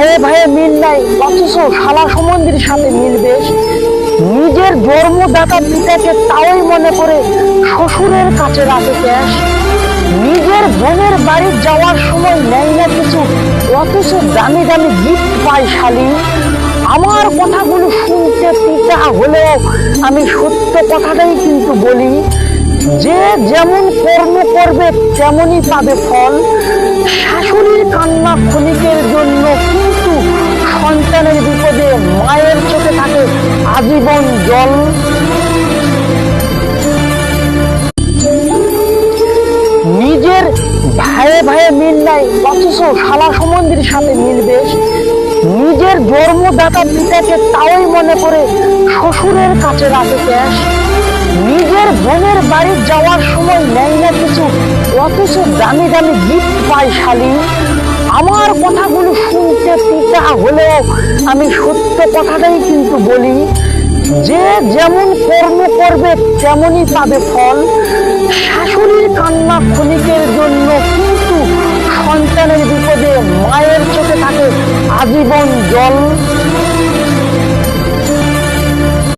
ভাইয়ে ভাইয়ে মিল নাই, অথচ শালা সম্বন্ধীর সাথে মিল বেশ। নিজের জন্মদাতা পিতাকে তাওই মনে করে শ্বশুরের কাছে রাখে ক্যাশ। নিজের বোনের বাড়ি যাওয়ার সময় নেয় না কিছু, অথচ দামি দামি গিফট পায় শালি। আমার কথাগুলো শুনতে তিতা হলেও আমি সত্য কথাটাই কিন্তু বলি, যে যেমন কর্ম করবে তেমনই পাবে ফল। শাশুড়ির কান্না ক্ষণিকের জন্য, কিন্তু সন্তানের বিপদে মায়ের চোখে থাকে আজীবন জল। নিজের ভাইয়ে ভাইয়ে মিল নাই, অথচ শালা সম্বন্ধীর সাথে মিল বেশ। নিজের জন্মদাতা পিতাকে তাওই মনে করে শ্বশুরের কাছে রাখে ক্যাশ। নিজের বোনের বাড়ি যাওয়ার সময় নেয় না কিছু, অথচ দামি দামি গিফট পায় শালি। আমার কথাগুলো শুনতে তিতা হলেও আমি সত্য কথাটাই কিন্তু বলি, যে যেমন কর্ম করবে তেমনই পাবে ফল। শাশুড়ির কান্না ক্ষণিকের জন্য, কিন্তু সন্তানের বিপদে মায়ের চোখে থাকে আজীবন জল।